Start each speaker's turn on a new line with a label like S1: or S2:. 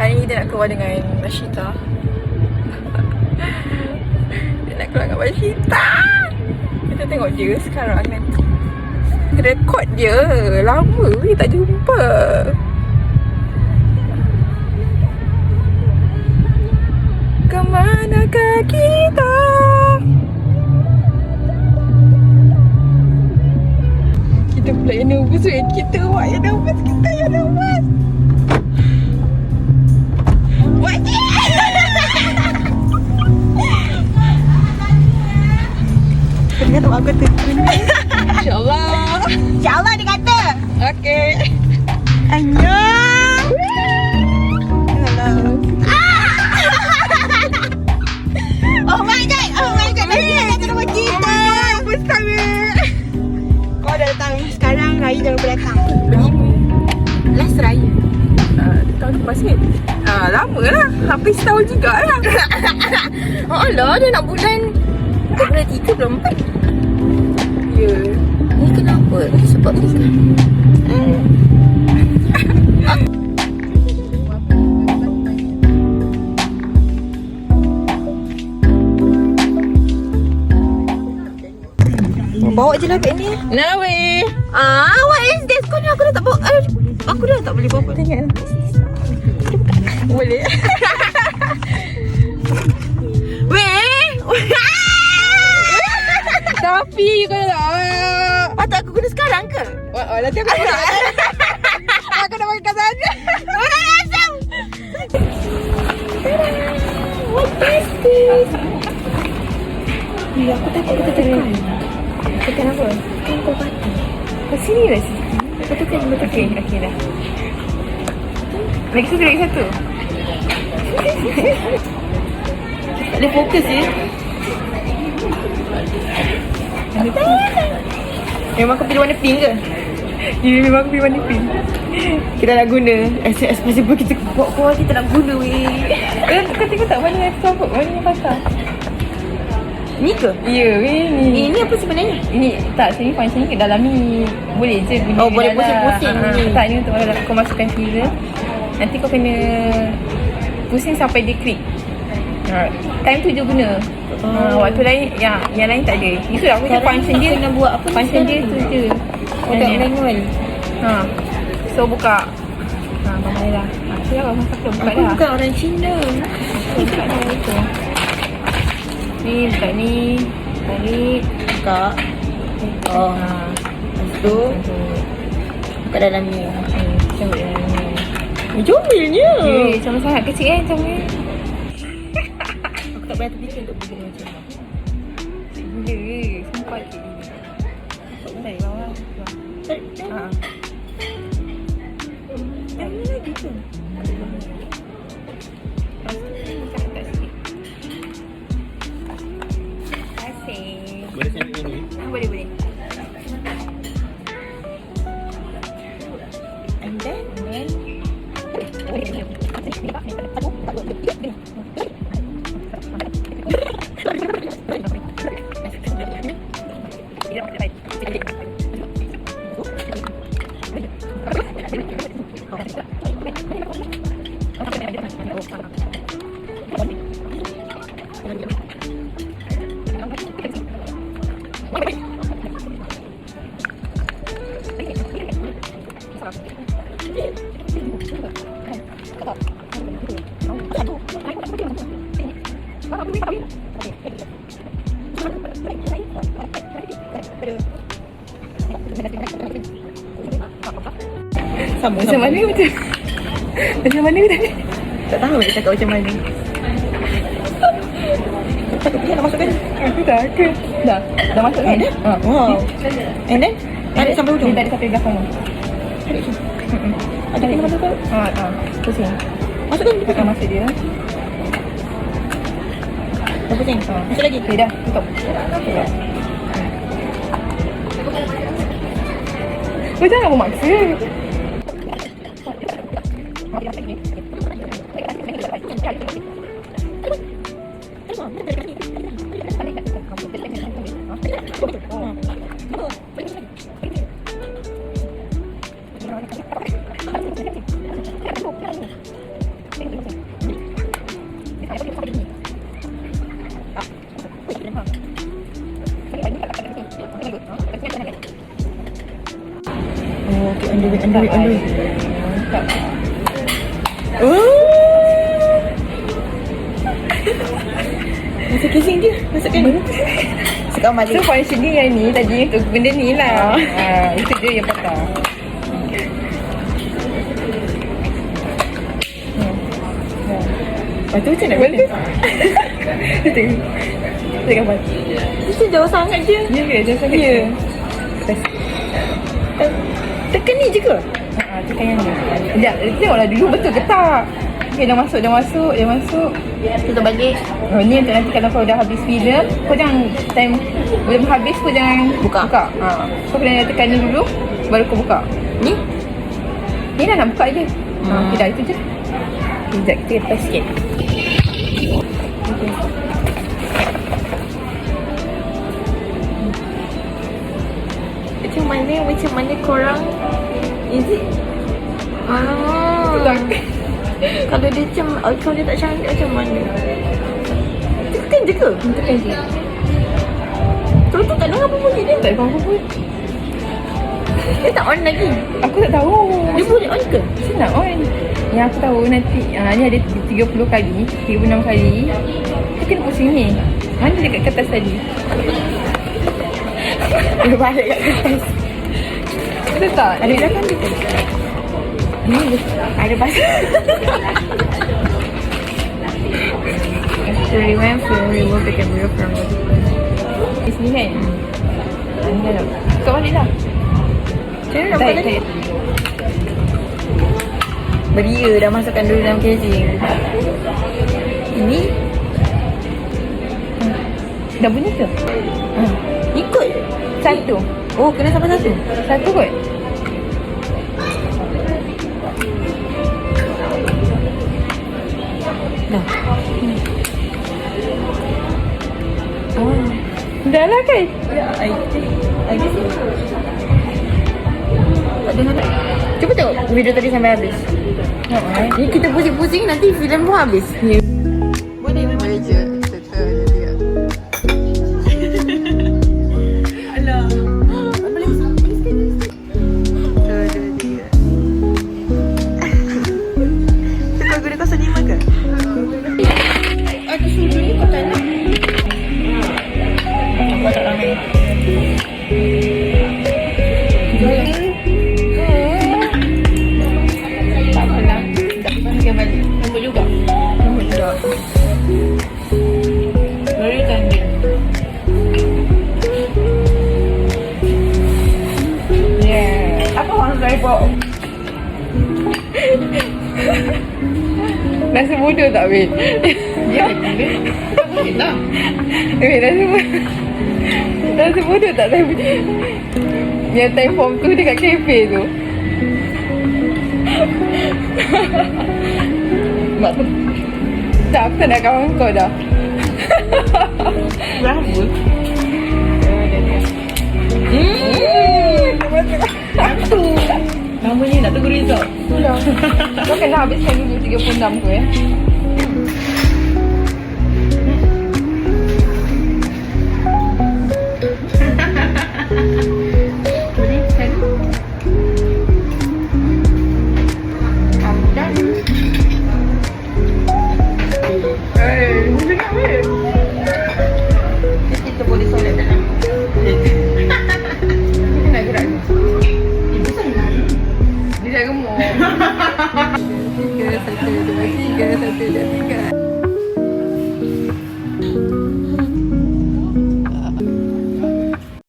S1: Hari ni dia nak keluar dengan Nashita. Dia nak keluar dengan Nashita. Kita tengok dia sekarang nanti. Rekod dia. Lama ni tak jumpa. Kemanakah kita? Kita pula yang nervous kan? Kita awak yang nervous. Kita yang nervous. Wajib! Ternyata aku terkena. InsyaAllah.
S2: InsyaAllah dia kata.
S1: Okay. Annyeong. Hello.
S2: Oh my god. Dia kata nama kita.
S1: Bersama.
S2: Kau dah datang. Sekarang Raya jangan lupa datang.
S1: Last Raya. Tahun lepas ni. Lama lah. Hampir setahun juga lah.
S2: Oh lah, dia nak bulan 3 bulan 4.
S1: Ya.
S2: Ni kenapa? Sebab ni bawa je lah kat ni.
S1: Nah weh.
S2: What is this? Kau ni aku dah tak bawa. Aku dah tak boleh bawa.
S1: Tengok. Boleh.
S2: Weh.
S1: Tapi kau tak.
S2: Patut aku guna sekarang ke?
S1: Nanti aku nak. Aku nak pakai sana.
S2: Orang asam. What is this? Ya, aku takut kita tekan. Tekan apa? Tekan kau patah.
S1: Kat sini lah sini.
S2: Aku tekan betul.
S1: Okey dah. Lagi satu.
S2: Tak boleh fokus je.
S1: Memang kau pilih warna pink ke? Ya, memang aku pilih warna pink. Kita nak guna as possible kita bawa keluar, kita nak guna weh. Kau tengok tak mana yang sokok, mana yang patah?
S2: Ni ke?
S1: Ya weh ni.
S2: Ini apa sebenarnya?
S1: Ini tak, sini function kat dalam ni boleh je guna.
S2: Oh, boleh pusing-pusing ni.
S1: Tak, ni untuk kau masukkan filler. Nanti kau kena pusing sampai dia klik. Time tu je guna. Waktu lain yang lain tak ada. Itu aku cakap function dia.
S2: Kena buat apa?
S1: Function dia tu je.
S2: Otak manual.
S1: So buka. Mama dah. Aku dah masak tu. Buka
S2: Aku
S1: dah.
S2: bukan orang Cina.
S1: Buka dah itu. Ni buka ni. Tarik.
S2: Buka. Oh. Lepas tu buka dalam ni.
S1: Cabut dalam ni.
S2: Comilnya.
S1: Sama sangat kecil kan comel.
S2: Aku tak pernah terfikir untuk pergi macam ni.
S1: Gila. Sumpah cik ni. Tarik bawah.
S2: Yang ni lagi tu.
S1: Boleh sambung ni? Boleh.
S2: And then
S1: Macam mana macam? Macam mana tadi?
S2: tak tahu dia cakap macam mana. Dia nak masukkan.
S1: Aku takut. Dah masuk kan?
S2: Wow. And then tarik sampai hujung.
S1: Dia tarik sampai belakang tu.
S2: Tarik sini. Ada kena masukkan.
S1: Pusing.
S2: Masukkan.
S1: Kita masuk dia.
S2: Dah pusing. Masuk lagi.
S1: Okay dah, tutup. Kau jangan memaksa.
S2: Ondoi.
S1: Mantap.
S2: Masuk casing dia. Masukkan. Masukkan balik.
S1: So function dia yang ni tadi untuk benda ni lah. Itu dia yang patah.
S2: Lepas tu macam nak
S1: Betul.
S2: Dia gambar. Dia jauh sangat je.
S1: Ya ke? Jangan sangat.
S2: Ya.
S1: Press.
S2: Tekan ni je ke?
S1: Tekan yang ni. Sekejap, tengoklah dulu betul ke tak? Okay, dah masuk.
S2: Kita balik.
S1: Ni untuk nanti kalau kau dah habis filem, kau jangan time belum habis kau jangan
S2: Buka.
S1: Kau kena tekan ni dulu, baru kau buka.
S2: Ni?
S1: Ni dah nak buka je. Okay, dah itu je. Sekejap, kita lepas sikit.
S2: Macam mana korang? Is it? Kalau dia macam, kalau dia tak cantik macam mana? Tekan je ke?
S1: Tekan je.
S2: Terus tu tak dengar apa bunyi dia?
S1: Tak ada apa-apa pun.
S2: Dia tak on lagi.
S1: Aku tak tahu.
S2: Dia boleh on ke?
S1: Senang on. Yang aku tahu nanti, ni ada 30 kali, 36 kali. Dia kena pusing ni. Mana dekat kertas tadi?
S2: Dia balik kat kertas.
S1: Betul tak?
S2: Ada belakang dia ke? Ni ada pasal. To remind film, remove the camera from the
S1: Di sini kan? Ni dah nak. Buka balik lah.
S2: Macam mana nak buka tadi? Beria dah masukkan dulu dalam casing. Ini
S1: Dah bunyi ke?
S2: ikut.
S1: Satu.
S2: Oh, kena sampai satu.
S1: Satu kot.
S2: Dah.
S1: Dah lah kan?
S2: Ya, I guess tak dengar tak? Cuba tengok video tadi sampai habis. Ni kita pusing-pusing nanti filem pun habis. Boleh memang je. Alah. Boleh sikit. Tu kau guna 05 ke? Aku suruh ni kau tanya. Aku tak ramai.
S1: Tak apalah. Tak pasang balik. Nombor juga. Very tender. Yeah. Apa orang tripod? Rasa bodoh tak, Bin? Ya, tak boleh lah. Rasa bodoh tak? Yang time form tu dekat kafe tu. Mak tu tak, aku tak nak kawan kau dah.
S2: Berapa? Satu. Nama ni nak tunggu result.
S1: Kau kena habiskan dulu 36 tu ya.